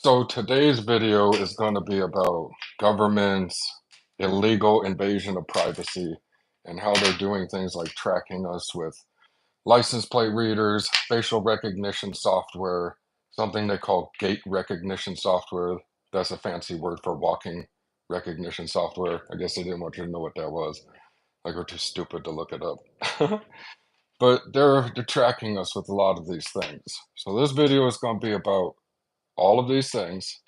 So today's video is going to be about government's illegal invasion of privacy and how they're doing things like tracking us with license plate readers, facial recognition software, something they call gait recognition software. That's a fancy word for walking recognition software. I guess they didn't want you to know what that was. Like we're too stupid to look it up. But they're tracking us with a lot of these things. So this video is going to be about all of these things,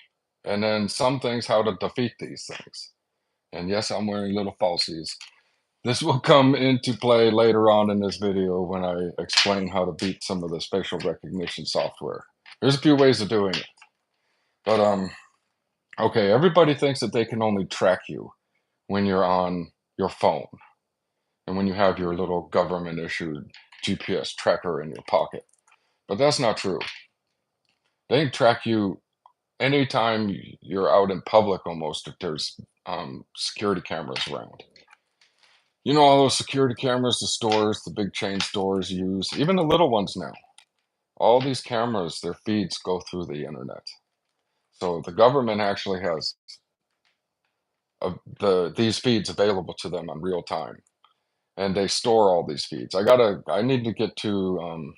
and then some things how to defeat these things. And yes, I'm wearing little falsies. This will come into play later on in this video when I explain how to beat some of the facial recognition software. There's a few ways of doing it, but okay, everybody thinks that they can only track you when you're on your phone and when you have your little government issued GPS tracker in your pocket. But that's not true. They can track you anytime you're out in public almost if there's security cameras around. You know, all those security cameras the stores, the big chain stores use, even the little ones now. All these cameras, their feeds go through the internet. So the government actually has these feeds available to them on real time, and they store all these feeds. I need to get to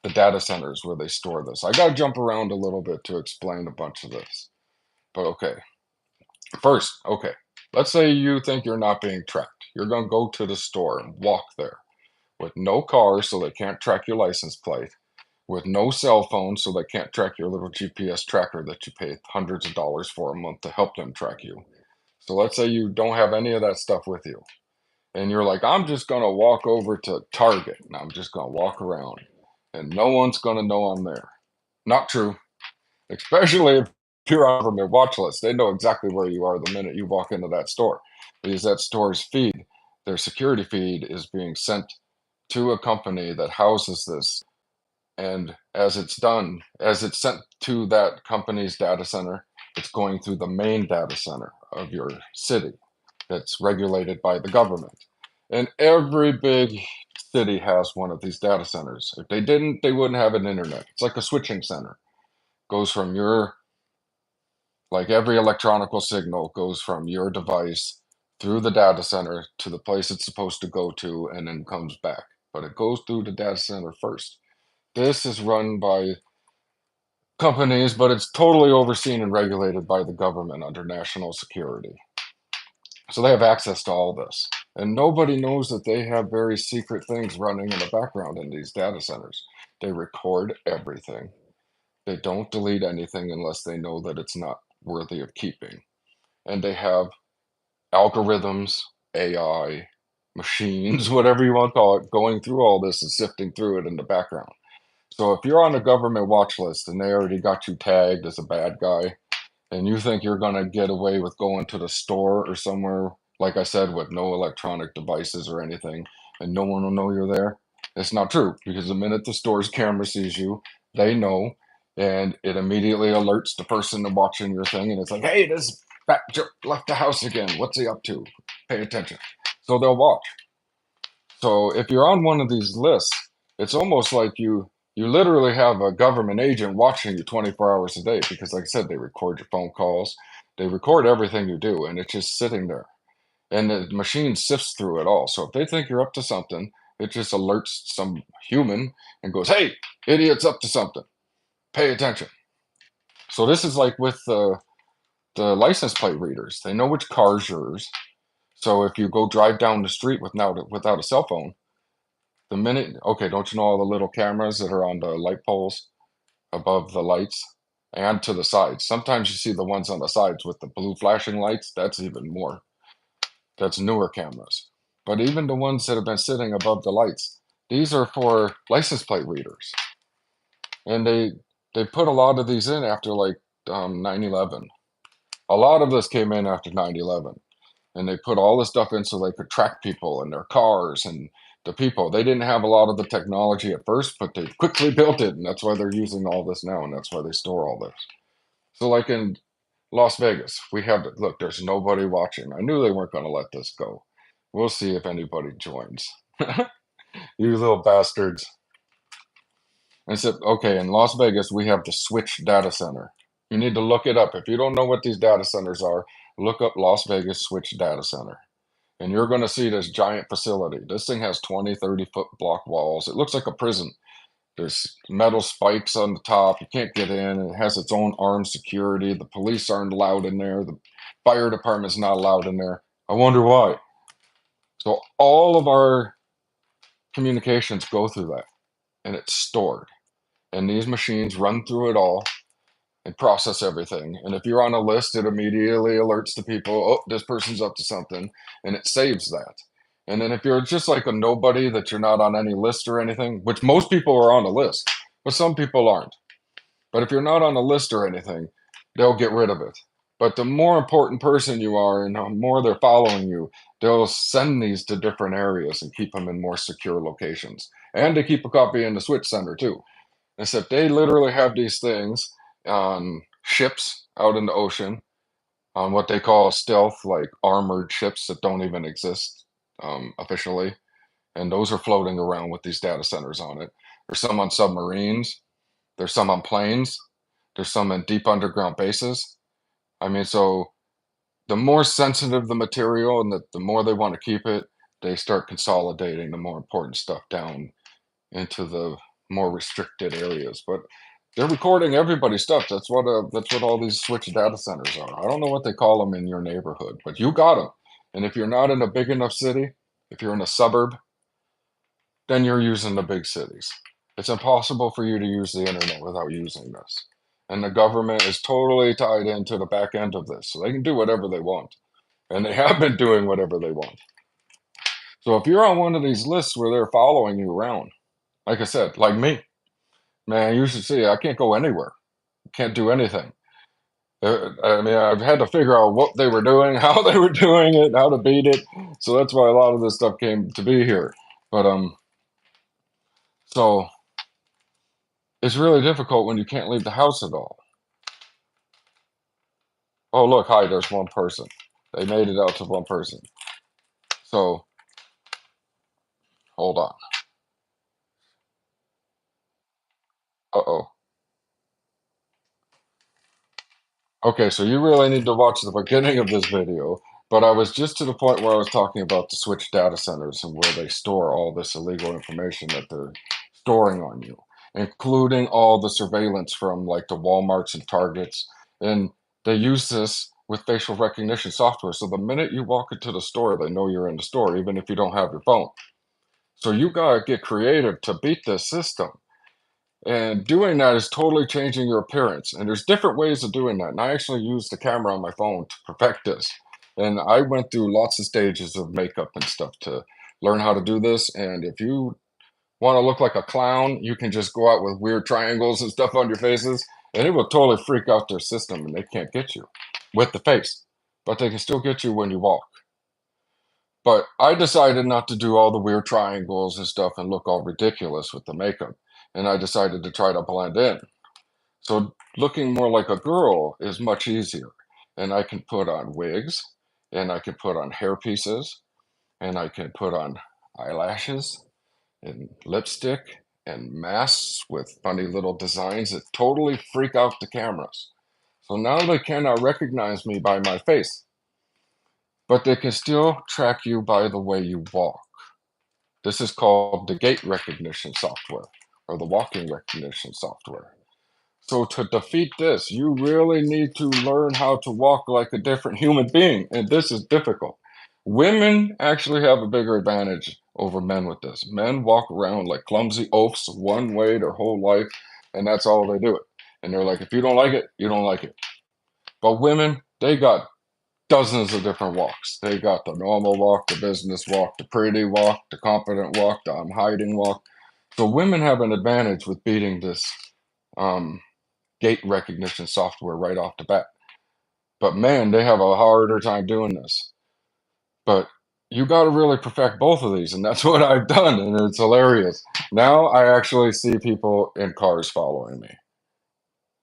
the data centers where they store this. I gotta jump around a little bit to explain a bunch of this. But okay, first, okay, let's say you think you're not being tracked. You're going to go to the store and walk there with no car so they can't track your license plate, with no cell phone so they can't track your little GPS tracker that you pay hundreds of dollars for a month to help them track you. So let's say you don't have any of that stuff with you. And you're like, I'm just going to walk over to Target and I'm just going to walk around and no one's going to know I'm there. Not true. Especially if you're on their watch list. They know exactly where you are the minute you walk into that store because that store's feed, their security feed, is being sent to a company that houses this. And as it's sent to that company's data center, it's going through the main data center of your city that's regulated by the government. And every big city has one of these data centers. If they didn't, they wouldn't have an internet. It's like a switching center. Goes from your Like every electronical signal goes from your device through the data center to the place it's supposed to go to and then comes back. But it goes through the data center first. This is run by companies, but it's totally overseen and regulated by the government under national security. So they have access to all this. And nobody knows that they have very secret things running in the background in these data centers. They record everything. They don't delete anything unless they know that it's not worthy of keeping. And they have algorithms, AI, machines, whatever you want to call it, going through all this and sifting through it in the background. So if you're on a government watch list and they already got you tagged as a bad guy, and you think you're going to get away with going to the store or somewhere, like I said, with no electronic devices or anything, and no one will know you're there, it's not true because the minute the store's camera sees you, they know, and it immediately alerts the person watching your thing, and it's like, hey, this fat jerk left the house again. What's he up to? Pay attention. So they'll watch. So if you're on one of these lists, it's almost like you literally have a government agent watching you 24 hours a day because, like I said, they record your phone calls, they record everything you do, and it's just sitting there. And the machine sifts through it all. So if they think you're up to something, it just alerts some human and goes, "Hey, idiot's up to something. Pay attention." So this is like with the license plate readers. They know which car's yours. So if you go drive down the street without a cell phone, the minute, okay, don't you know all the little cameras that are on the light poles above the lights and to the sides? Sometimes you see the ones on the sides with the blue flashing lights. That's even more. That's newer cameras. But even the ones that have been sitting above the lights, these are for license plate readers. And they put a lot of these in after like 9/11. A lot of this came in after 9/11. And they put all this stuff in so they could track people and their cars and the people. They didn't have a lot of the technology at first, but they quickly built it, and that's why they're using all this now, and that's why they store all this. So, like in Las Vegas, we have to look. There's nobody watching. I knew they weren't going to let this go. We'll see if anybody joins. You little bastards. I said, okay, in Las Vegas, we have the Switch data center. You need to look it up. If you don't know what these data centers are, look up Las Vegas Switch Data Center. And you're going to see this giant facility. This thing has 20, 30-foot block walls. It looks like a prison. There's metal spikes on the top. You can't get in. It has its own armed security. The police aren't allowed in there. The fire department's not allowed in there. I wonder why. So all of our communications go through that, and it's stored. And these machines run through it all and process everything. And if you're on a list, it immediately alerts the people, oh, this person's up to something, and it saves that. And then if you're just like a nobody, that you're not on any list or anything, which most people are on a list, but some people aren't. But if you're not on a list or anything, they'll get rid of it. But the more important person you are and the more they're following you, they'll send these to different areas and keep them in more secure locations. And they keep a copy in the switch center too. Except they literally have these things on ships out in the ocean, on what they call stealth, like armored ships that don't even exist officially. And those are floating around with these data centers on it. There's some on submarines, there's some on planes, there's some in deep underground bases. I mean, so the more sensitive the material and the more they want to keep it, they start consolidating the more important stuff down into the more restricted areas. But they're recording everybody's stuff. That's what all these switch data centers are. I don't know what they call them in your neighborhood, but you got them. And if you're not in a big enough city, if you're in a suburb, then you're using the big cities. It's impossible for you to use the internet without using this. And the government is totally tied into the back end of this. So they can do whatever they want. And they have been doing whatever they want. So if you're on one of these lists where they're following you around, like I said, like me, man, you should see I can't go anywhere. Can't do anything. I mean, I've had to figure out what they were doing, how they were doing it, how to beat it. So that's why a lot of this stuff came to be here. But so it's really difficult when you can't leave the house at all. Oh, look, hi, there's one person. They made it out to one person. So hold on. Uh-oh. Okay, so you really need to watch the beginning of this video, but I was just to the point where I was talking about the switch data centers and where they store all this illegal information that they're storing on you, including all the surveillance from like the Walmarts and Targets. And they use this with facial recognition software. So the minute you walk into the store, they know you're in the store, even if you don't have your phone. So you gotta get creative to beat this system. And doing that is totally changing your appearance. And there's different ways of doing that. And I actually used the camera on my phone to perfect this. And I went through lots of stages of makeup and stuff to learn how to do this. And if you want to look like a clown, you can just go out with weird triangles and stuff on your faces, and it will totally freak out their system and they can't get you with the face. But they can still get you when you walk. But I decided not to do all the weird triangles and stuff and look all ridiculous with the makeup. And I decided to try to blend in. So looking more like a girl is much easier. And I can put on wigs, and I can put on hair pieces, and I can put on eyelashes and lipstick and masks with funny little designs that totally freak out the cameras. So now they cannot recognize me by my face, but they can still track you by the way you walk. This is called the gait recognition software or the walking recognition software. So to defeat this, you really need to learn how to walk like a different human being, and this is difficult. Women actually have a bigger advantage over men with this. Men walk around like clumsy oafs one way their whole life, and that's all they do it. And they're like, if you don't like it, you don't like it. But women, they got dozens of different walks. They got the normal walk, the business walk, the pretty walk, the confident walk, the I'm hiding walk. So women have an advantage with beating this um, gait recognition software right off the bat. But man, they have a harder time doing this. But you got to really perfect both of these, and that's what I've done, and it's hilarious. Now I actually see people in cars following me.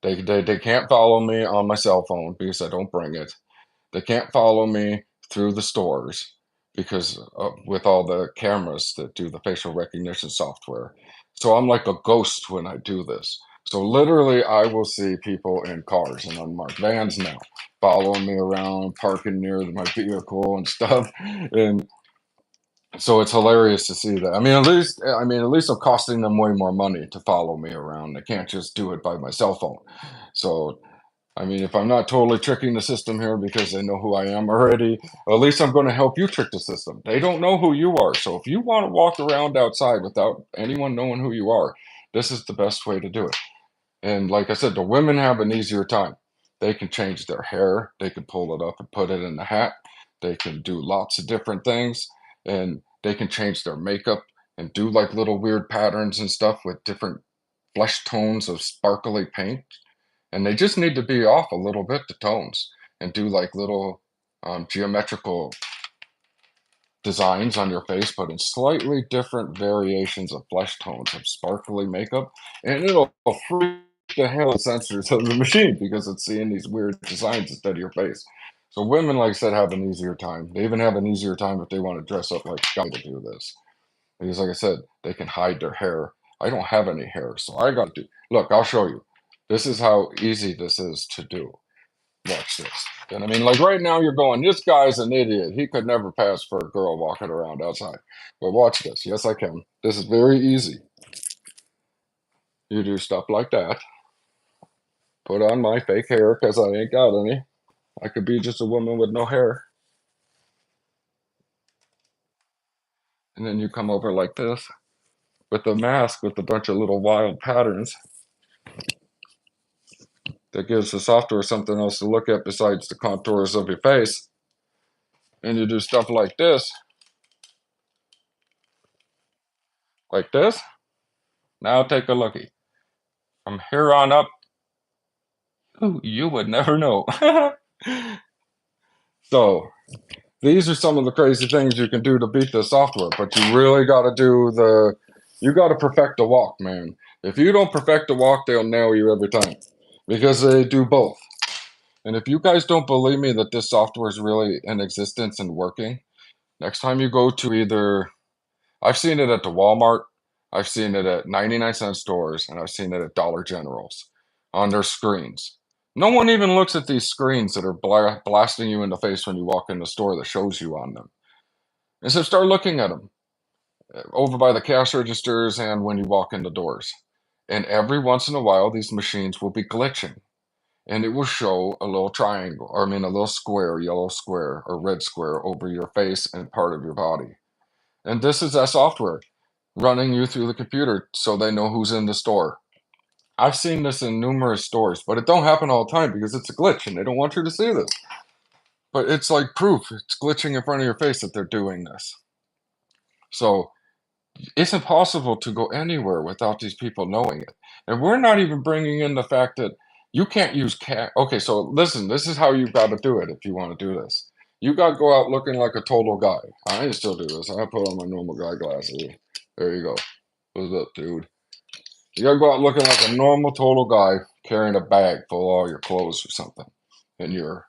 They can't follow me on my cell phone because I don't bring it. They can't follow me through the stores because with all the cameras that do the facial recognition software. So I'm like a ghost when I do this. So literally, I will see people in cars and unmarked vans now following me around, parking near my vehicle and stuff. And so it's hilarious to see that. I mean, at least I'm costing them way more money to follow me around. They can't just do it by my cell phone. So I mean, if I'm not totally tricking the system here because they know who I am already, at least I'm going to help you trick the system. They don't know who you are. So if you want to walk around outside without anyone knowing who you are, this is the best way to do it. And like I said, the women have an easier time. They can change their hair, they can pull it up and put it in the hat, they can do lots of different things, and they can change their makeup and do like little weird patterns and stuff with different flesh tones of sparkly paint. And they just need to be off a little bit, the tones, and do like little geometrical designs on your face, but in slightly different variations of flesh tones of sparkly makeup, and it'll freak the hell out of the sensors of the machine because it's seeing these weird designs instead of your face. So women, like I said, have an easier time. They even have an easier time if they want to dress up like a guy to do this. Because like I said, they can hide their hair. I don't have any hair, so I got to do. Look, I'll show you. This is how easy this is to do. Watch this. And I mean, like right now, you're going, this guy's an idiot. He could never pass for a girl walking around outside. But watch this. Yes, I can. This is very easy. You do stuff like that. Put on my fake hair because I ain't got any. I could be just a woman with no hair. And then you come over like this with a mask with a bunch of little wild patterns that gives the software something else to look at besides the contours of your face. And you do stuff like this. Like this. Now take a looky. From here on up, ooh, you would never know. So these are some of the crazy things you can do to beat the software, but you really got to you got to perfect the walk, man. If you don't perfect the walk, they'll nail you every time because they do both. And if you guys don't believe me that this software is really in existence and working, next time you go to I've seen it at the Walmart, I've seen it at 99-cent stores, and I've seen it at Dollar Generals on their screens. No one even looks at these screens that are blasting you in the face when you walk in the store that shows you on them. And so start looking at them over by the cash registers and when you walk in the doors. And every once in a while, these machines will be glitching and it will show a little triangle, or I mean, a little square, yellow square or red square over your face and part of your body. And this is that software running you through the computer so they know who's in the store. I've seen this in numerous stores, but it don't happen all the time because it's a glitch and they don't want you to see this. But it's like proof. It's glitching in front of your face that they're doing this. So it's impossible to go anywhere without these people knowing it. And we're not even bringing in the fact that you can't use cat. Okay, so listen, this is how you've got to do it if you want to do this. You got to go out looking like a total guy. I can still do this. I put on my normal guy glasses. There you go. What's up, dude? You got to go out looking like a normal total guy carrying a bag full of all your clothes or something and your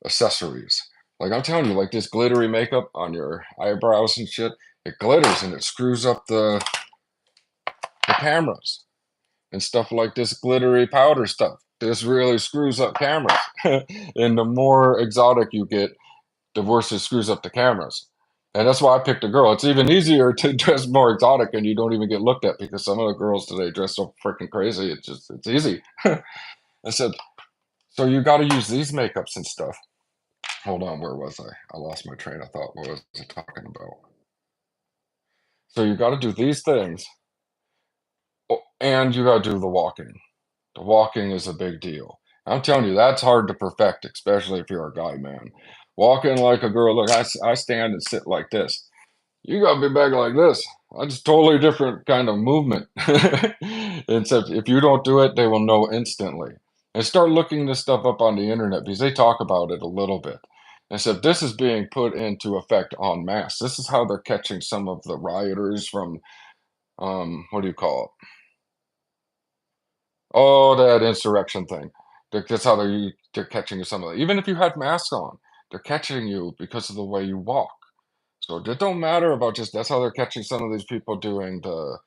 accessories. Like I'm telling you, like this glittery makeup on your eyebrows and shit, it glitters and it screws up the cameras and stuff like this glittery powder stuff. This really screws up cameras. And the more exotic you get, the worse it screws up the cameras. And that's why I picked a girl. It's even easier to dress more exotic and you don't even get looked at because some of the girls today dress so freaking crazy. It's easy. I said, so you got to use these makeups and stuff. Hold on, where was I? I lost my train of thought. What was I talking about? So you got to do these things, and you got to do the walking. The walking is a big deal. I'm telling you, that's hard to perfect, especially if you're a guy, man. Walking like a girl. Look, I stand and sit like this. You got to be back like this. That's a totally different kind of movement. Except if you don't do it, they will know instantly. And start looking this stuff up on the internet because they talk about it a little bit. And so this is being put into effect en masse. This is how they're catching some of the rioters from, what do you call it? Oh, that insurrection thing. That's how they're catching some of it. Even if you had masks on, they're catching you because of the way you walk. So it don't matter about just that's how they're catching some of these people doing the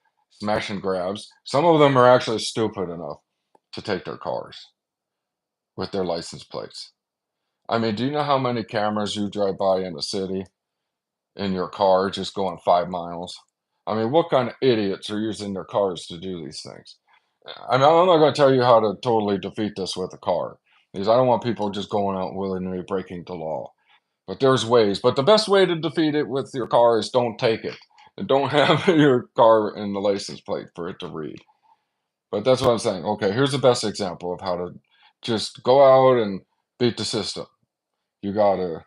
smash and grabs. Some of them are actually stupid enough to take their cars with their license plates. I mean, do you know how many cameras you drive by in a city in your car just going 5 miles? I mean, what kind of idiots are using their cars to do these things? I mean, I'm not going to tell you how to totally defeat this with a car because I don't want people just going out willingly breaking the law. But there's ways. But the best way to defeat it with your car is don't take it. And don't have your car in the license plate for it to read. But that's what I'm saying. Okay, here's the best example of how to just go out and beat the system. You gotta,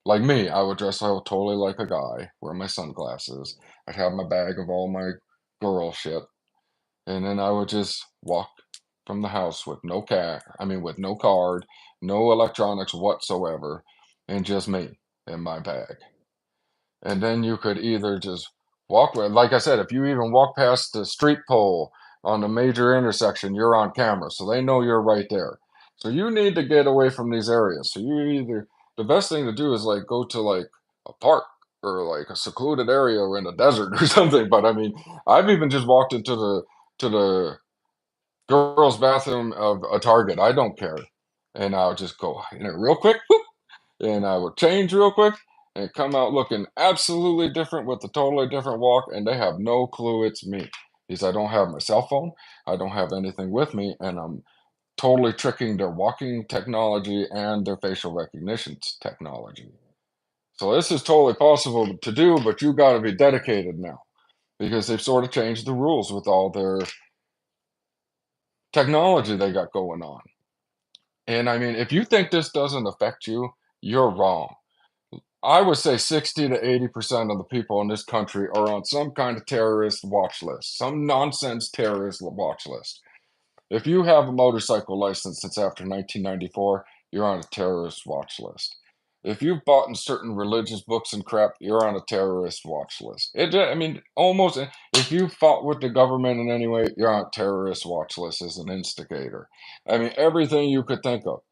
like me, I would dress out totally like a guy, wear my sunglasses. I'd have my bag of all my girl shit, and then I would just walk from the house with no I mean, with no card, no electronics whatsoever, and just me and my bag. And then you could either just walk like I said, if you even walk past the street pole on a major intersection, you're on camera, so they know you're right there. So you need to get away from these areas. So you either the best thing to do is like go to like a park or like a secluded area or in the desert or something. But I mean, I've even just walked into the girls' bathroom of a Target. I don't care, and I'll just go in it real quick, and I would change real quick and come out looking absolutely different with a totally different walk, and they have no clue it's me because I don't have my cell phone, I don't have anything with me, and I'm totally tricking their walking technology and their facial recognition technology. So this is totally possible to do, but you got to be dedicated now because they've sort of changed the rules with all their technology they got going on. And I mean, if you think this doesn't affect you, you're wrong. I would say 60 to 80% of the people in this country are on some kind of terrorist watch list, some nonsense terrorist watch list. If you have a motorcycle license since after 1994, you're on a terrorist watch list. If you've bought in certain religious books and crap, you're on a terrorist watch list. I mean, almost, if you fought with the government in any way, you're on a terrorist watch list as an instigator. I mean, everything you could think of.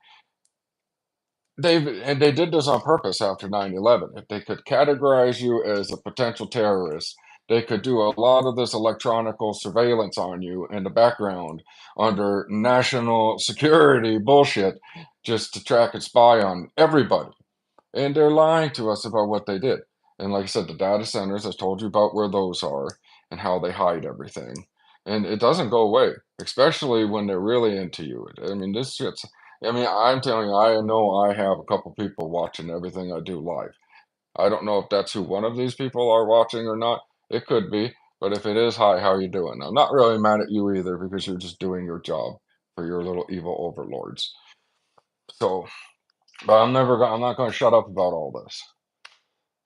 They did this on purpose after 9/11. If they could categorize you as a potential terrorist, they could do a lot of this electronical surveillance on you in the background under national security bullshit just to track and spy on everybody. And they're lying to us about what they did. And like I said, the data centers, I told you about where those are and how they hide everything. And it doesn't go away, especially when they're really into you. I mean, this shit's, I mean, I'm telling you, I know I have a couple people watching everything I do live. I don't know if that's who one of these people are watching or not. It could be. But if it is, hi, how are you doing? I'm not really mad at you either because you're just doing your job for your little evil overlords. So, but I'm not going to shut up about all this.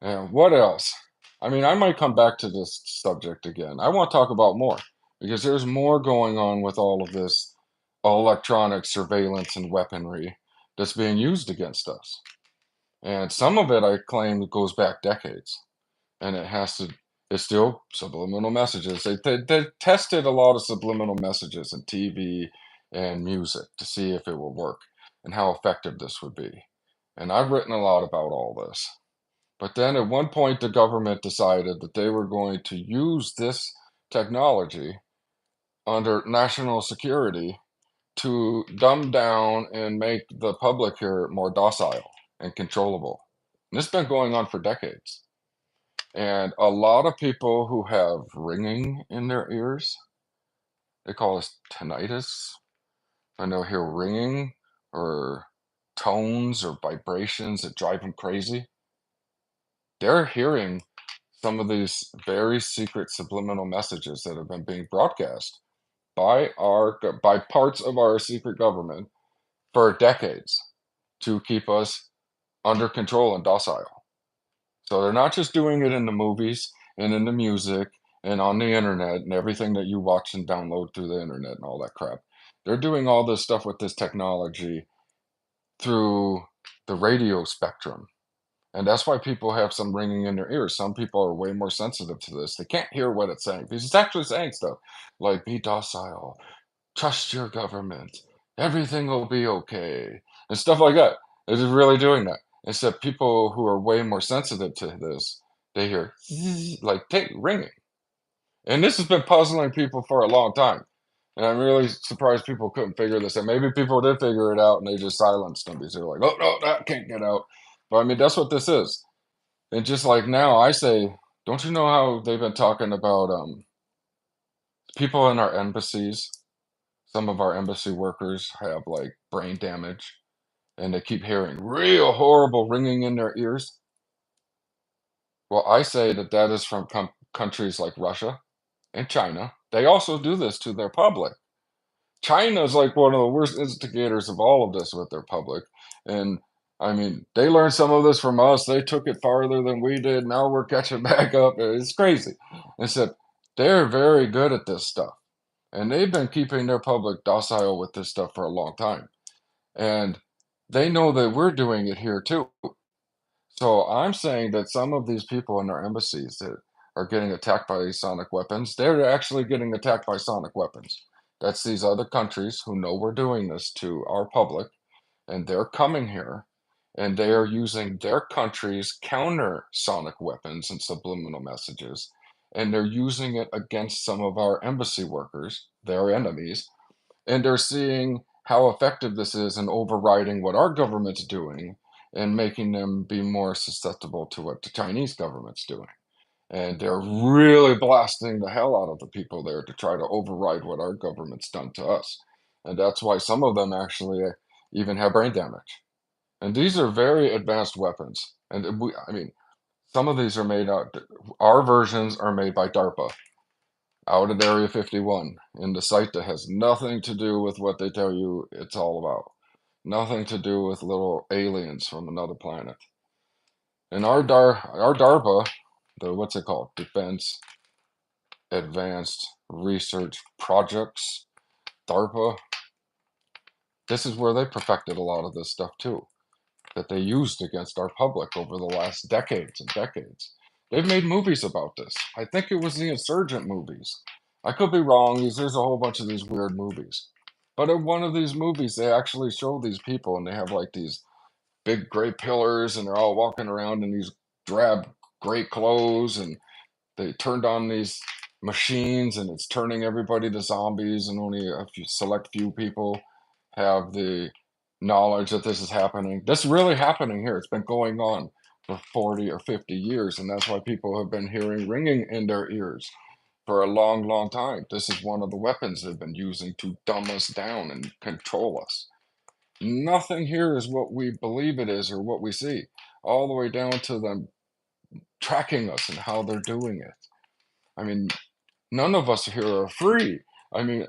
And what else? I mean, I might come back to this subject again. I want to talk about more because there's more going on with all of this electronic surveillance and weaponry that's being used against us. And some of it I claim goes back decades. And it's still subliminal messages. They tested a lot of subliminal messages in TV and music to see if it will work and how effective this would be. And I've written a lot about all this. But then at one point, the government decided that they were going to use this technology under national security to dumb down and make the public here more docile and controllable. And this has been going on for decades. And a lot of people who have ringing in their ears, they call this tinnitus. I know hear ringing or tones or vibrations that drive them crazy. They're hearing some of these very secret subliminal messages that have been being broadcast by parts of our secret government for decades to keep us under control and docile. So they're not just doing it in the movies and in the music and on the internet and everything that you watch and download through the internet and all that crap. They're doing all this stuff with this technology through the radio spectrum. And that's why people have some ringing in their ears. Some people are way more sensitive to this. They can't hear what it's saying because it's actually saying stuff like be docile, trust your government, everything will be okay, and stuff like that. It is really doing that. Except people who are way more sensitive to this, they hear zzz, like take ringing. And this has been puzzling people for a long time. And I'm really surprised people couldn't figure this out. Maybe people did figure it out and they just silenced them because they're like, oh, no, that can't get out. But I mean, that's what this is. And just like now, I say, don't you know how they've been talking about people in our embassies? Some of our embassy workers have like brain damage and they keep hearing real horrible ringing in their ears. Well, I say that that is from countries like Russia and China. They also do this to their public. China's like one of the worst instigators of all of this with their public. And I mean, they learned some of this from us. They took it farther than we did. Now we're catching back up. It's crazy. Except they're very good at this stuff. And they've been keeping their public docile with this stuff for a long time. And they know that we're doing it here too. So I'm saying that some of these people in our embassies that are getting attacked by sonic weapons, they're actually getting attacked by sonic weapons. That's these other countries who know we're doing this to our public, and they're coming here, and they are using their country's counter sonic weapons and subliminal messages, and they're using it against some of our embassy workers, their enemies, and they're seeing how effective this is in overriding what our government's doing and making them be more susceptible to what the Chinese government's doing. And they're really blasting the hell out of the people there to try to override what our government's done to us. And that's why some of them actually even have brain damage. And these are very advanced weapons. And I mean, some of these are made out, our versions are made by DARPA out at Area 51 in the site that has nothing to do with what they tell you it's all about. Nothing to do with little aliens from another planet. And our DARPA, the what's it called? Defense Advanced Research Projects, DARPA. This is where they perfected a lot of this stuff too, that they used against our public over the last decades and decades. They've made movies about this. I think it was the Insurgent movies. I could be wrong. There's a whole bunch of these weird movies. But in one of these movies, they actually show these people and they have like these big gray pillars and they're all walking around in these drab gray clothes and they turned on these machines and it's turning everybody to zombies and only a few select few people have the knowledge that this is happening. This is really happening here. It's been going on for 40 or 50 years, and that's why people have been hearing ringing in their ears for a long, long time. This is one of the weapons they've been using to dumb us down and control us. Nothing here is what we believe it is or what we see, all the way down to them tracking us and how they're doing it. I mean, none of us here are free. I mean,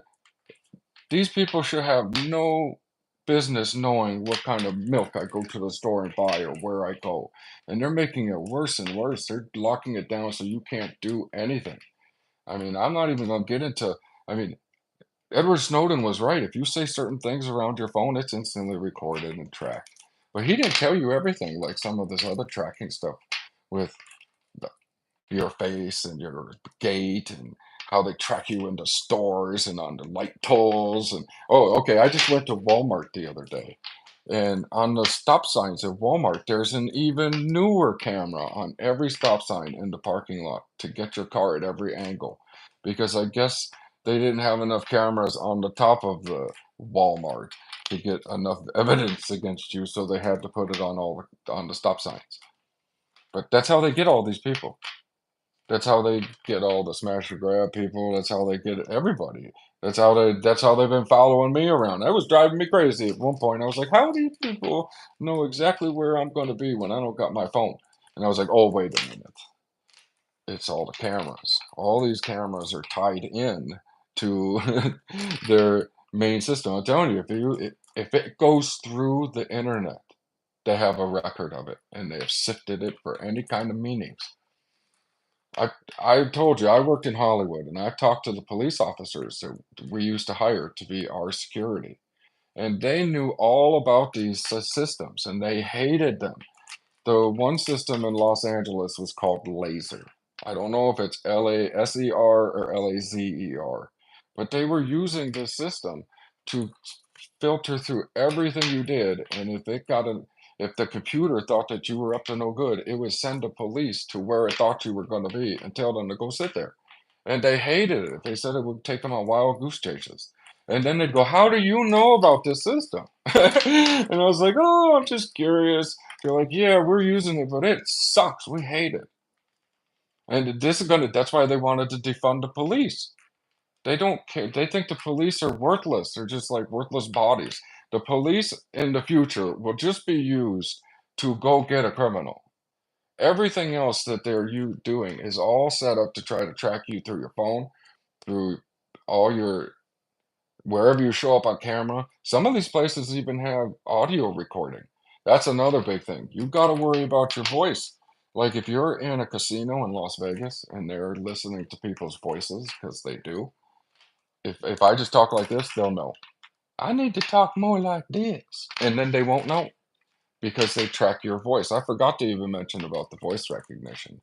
these people should have no business knowing what kind of milk I go to the store and buy or where I go. And they're making it worse and worse. They're locking it down so you can't do anything. I mean, I'm not even going to get into, I mean, Edward Snowden was right. If you say certain things around your phone, it's instantly recorded and tracked. But he didn't tell you everything like some of this other tracking stuff with your face and your gait and how they track you into stores and on the light tolls and oh okay, I just went to Walmart the other day and on the stop signs at Walmart there's an even newer camera on every stop sign in the parking lot to get your car at every angle because I guess they didn't have enough cameras on the top of the Walmart to get enough evidence against you, so they had to put it on on the stop signs. But that's how they get all these people. That's how they get all the smash and grab people. That's how they get everybody. That's how they've been following me around. That was driving me crazy at one point. I was like, how do these people know exactly where I'm gonna be when I don't got my phone? And I was like, oh wait a minute. It's all the cameras. All these cameras are tied in to their main system. I'm telling you, if it goes through the internet, they have a record of it and they have sifted it for any kind of meanings. I I told you I worked in Hollywood and I talked to the police officers that we used to hire to be our security. And they knew all about these systems and they hated them. The one system in Los Angeles was called Laser. I don't know if it's LASER or LAZER, but they were using this system to filter through everything you did. And if the computer thought that you were up to no good, it would send the police to where it thought you were going to be and tell them to go sit there. and they hated it. They said it would take them on wild goose chases. And then they'd go, "How do you know about this system?" And I was like, "Oh, I'm just curious." They're like, "Yeah, we're using it, but it sucks. We hate it." And this is gonna, that's why they wanted to defund the police. They don't care. They think the police are worthless. They're just like worthless bodies. The police in the future will just be used to go get a criminal. Everything else that they're you doing is all set up to try to track you through your phone, through all your wherever you show up on camera. Some of these places even have audio recording. That's another big thing. You've got to worry about your voice. Like if you're in a casino in Las Vegas and they're listening to people's voices, because they do. If I just talk like this, they'll know. I need to talk more like this. And then they won't know because they track your voice. I forgot to even mention about the voice recognition.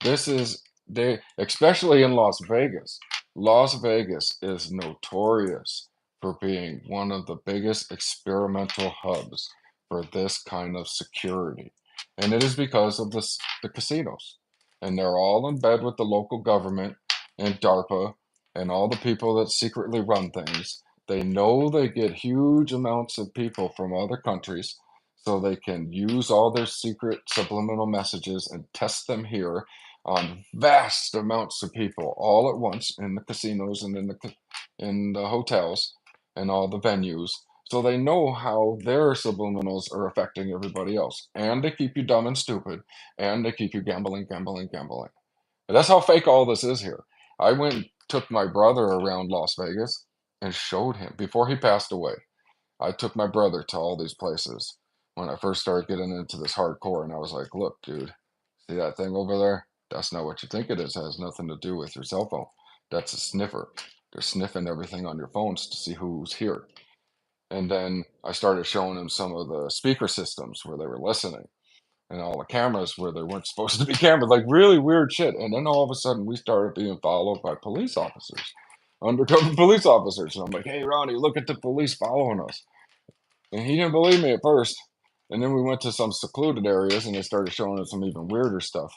This is they especially in Las Vegas. Las Vegas is notorious for being one of the biggest experimental hubs for this kind of security. And it is because of the casinos. And they're all in bed with the local government and DARPA and all the people that secretly run things. They know they get huge amounts of people from other countries so they can use all their secret subliminal messages and test them here on vast amounts of people all at once in the casinos and in the hotels and all the venues. So they know how their subliminals are affecting everybody else. And they keep you dumb and stupid. And they keep you gambling, gambling, gambling. And that's how fake all this is here. I went and took my brother around Las Vegas and showed him before he passed away. I took my brother to all these places when I first started getting into this hardcore, and I was like, "Look, dude, see that thing over there? That's not what you think it is. It has nothing to do with your cell phone. That's a sniffer. They're sniffing everything on your phones to see who's here." And then I started showing him some of the speaker systems where they were listening and all the cameras where they weren't supposed to be cameras, like really weird shit. And then all of a sudden we started being followed by police officers, undercover police officers. And I'm like, "Hey, Ronnie, look at the police following us." And he didn't believe me at first. And then we went to some secluded areas and they started showing us some even weirder stuff.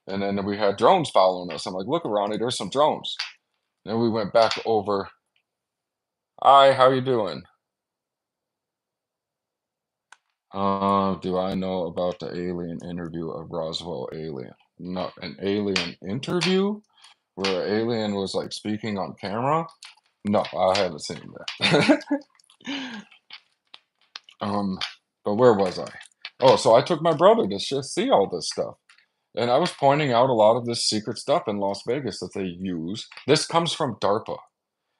And then we had drones following us. I'm like, "Look, Ronnie, there's some drones." Then we went back over. Hi, how you doing? Do I know about the alien interview of Roswell alien? Not an alien interview where an alien was like speaking on camera? No, I haven't seen that. um, but where was I? Oh, so I took my brother to just see all this stuff. And I was pointing out a lot of this secret stuff in Las Vegas that they use. This comes from DARPA.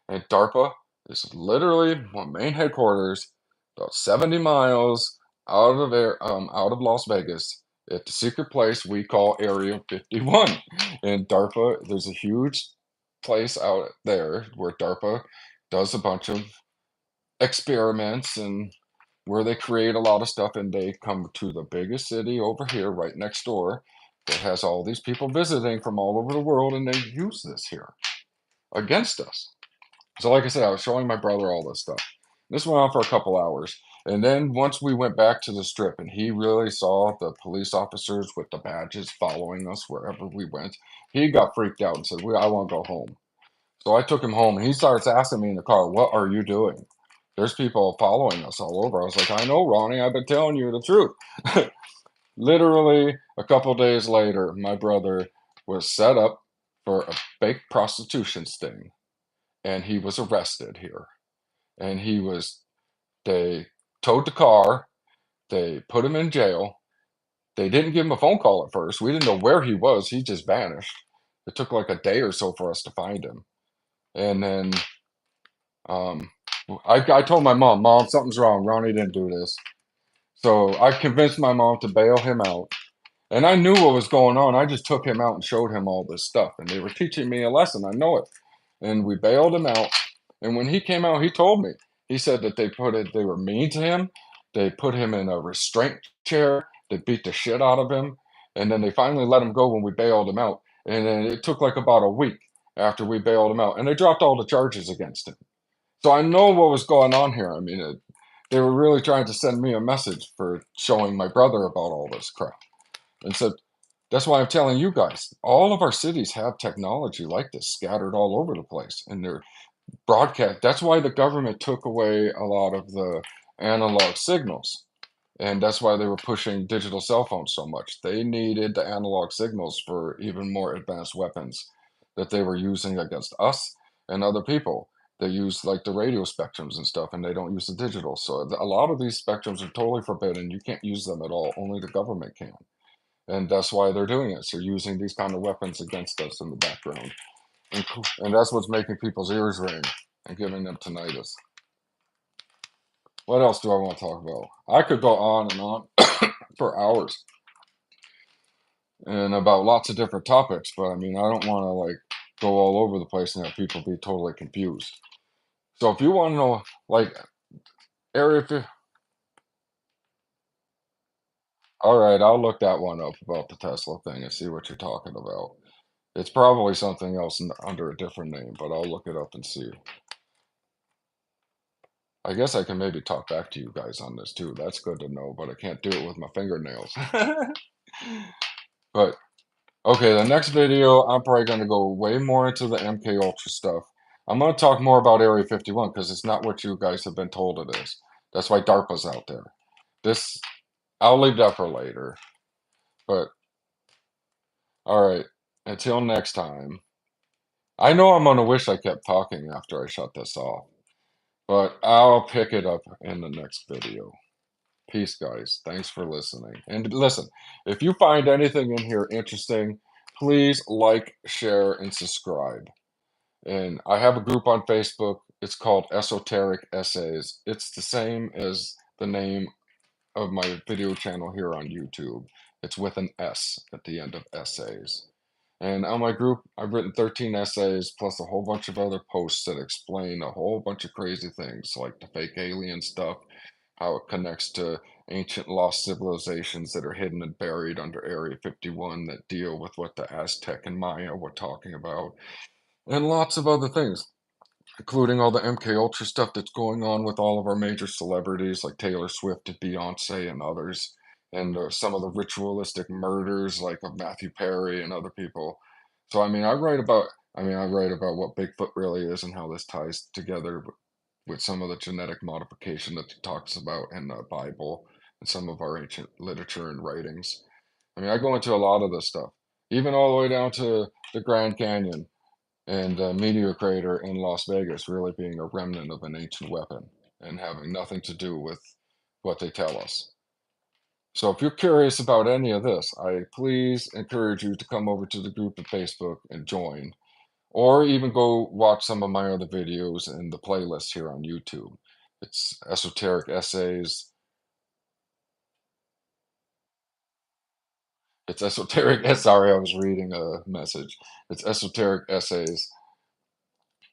And DARPA is literally one main headquarters, about 70 miles out of Las Vegas, at the secret place we call Area 51. And DARPA, there's a huge place out there where DARPA does a bunch of experiments and where they create a lot of stuff, and they come to the biggest city over here right next door that has all these people visiting from all over the world, and they use this here against us. So, like I said, I was showing my brother all this stuff. This went on for a couple hours. And then once we went back to the strip and he really saw the police officers with the badges following us wherever we went, he got freaked out and said, I want to go home. So I took him home and he starts asking me in the car, "What are you doing? There's people following us all over." I was like, "I know, Ronnie, I've been telling you the truth." Literally a couple days later, my brother was set up for a fake prostitution sting and he was arrested here. And they towed the car, they put him in jail. They didn't give him a phone call at first. We didn't know where he was. He just vanished. It took like a day or so for us to find him. And then um, I told my mom, "Mom, something's wrong. Ronnie didn't do this." So I convinced my mom to bail him out. And I knew what was going on. I just took him out and showed him all this stuff. And they were teaching me a lesson. I know it. And we bailed him out. And when he came out, he told me. He said that they were mean to him. They put him in a restraint chair. They beat the shit out of him. And then they finally let him go when we bailed him out. And then it took like about a week after we bailed him out. And they dropped all the charges against him. So I know what was going on here. I mean, they were really trying to send me a message for showing my brother about all this crap. And so That's why I'm telling you guys, all of our cities have technology like this scattered all over the place, and they're broadcast. That's why the government took away a lot of the analog signals, and that's why they were pushing digital cell phones so much. They needed the analog signals for even more advanced weapons that they were using against us and other people. They use like the radio spectrums and stuff, and they don't use the digital. So a lot of these spectrums are totally forbidden. You can't use them at all. Only the government can. And that's why they're doing it. So they're using these kind of weapons against us in the background. And that's what's making people's ears ring and giving them tinnitus. What else do I want to talk about? I could go on and on for hours and about lots of different topics, but I mean, I don't want to like go all over the place and have people be totally confused. So if you want to know, like, Area 50, all right, I'll look that one up about the Tesla thing and see what you're talking about. It's probably something else under a different name, but I'll look it up and see. I guess I can maybe talk back to you guys on this too. That's good to know, but I can't do it with my fingernails. But okay, the next video, I'm probably going to go way more into the MK Ultra stuff. I'm going to talk more about Area 51 because it's not what you guys have been told it is. That's why DARPA's out there. This, I'll leave that for later. But all right, until next time. I know I'm going to wish I kept talking after I shut this off, but I'll pick it up in the next video. Peace, guys. Thanks for listening. And listen, if you find anything in here interesting, please like, share, and subscribe. And I have a group on Facebook. It's called Esoteric Essays. It's the same as the name of my video channel here on YouTube. It's with an S at the end of essays. And on my group, I've written 13 essays plus a whole bunch of other posts that explain a whole bunch of crazy things like the fake alien stuff, how it connects to ancient lost civilizations that are hidden and buried under Area 51 that deal with what the Aztec and Maya were talking about, and lots of other things, including all the MK Ultra stuff that's going on with all of our major celebrities like Taylor Swift and Beyonce and others, and some of the ritualistic murders like of Matthew Perry and other people. So I write about what Bigfoot really is and how this ties together with some of the genetic modification that he talks about in the Bible and some of our ancient literature and writings. I mean, I go into a lot of this stuff, even all the way down to the Grand Canyon and the meteor crater in Las Vegas really being a remnant of an ancient weapon and having nothing to do with what they tell us. So if you're curious about any of this, I please encourage you to come over to the group at Facebook and join, or even go watch some of my other videos in the playlist here on YouTube. It's Esoteric Essays. It's Esoteric. Sorry, I was reading a message. It's Esoteric Essays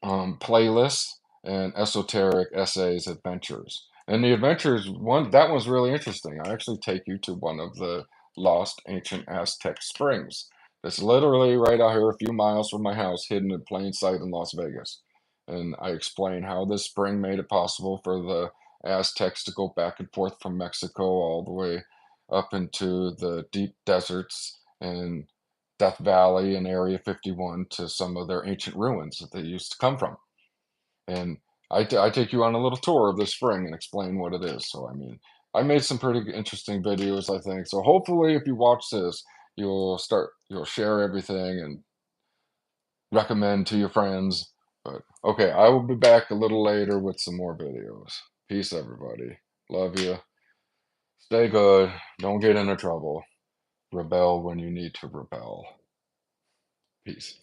playlist and Esoteric Essays Adventures. And the adventures one that one's really interesting. I actually take you to one of the lost ancient Aztec springs. That's literally right out here a few miles from my house, hidden in plain sight in Las Vegas. And I explain how this spring made it possible for the Aztecs to go back and forth from Mexico all the way up into the deep deserts and Death Valley and Area 51 to some of their ancient ruins that they used to come from. And I take you on a little tour of the spring and explain what it is. So, I mean, I made some pretty interesting videos, I think. So hopefully if you watch this, you'll share everything and recommend to your friends. But okay, I will be back a little later with some more videos. Peace, everybody. Love you. Stay good. Don't get into trouble. Rebel when you need to rebel. Peace.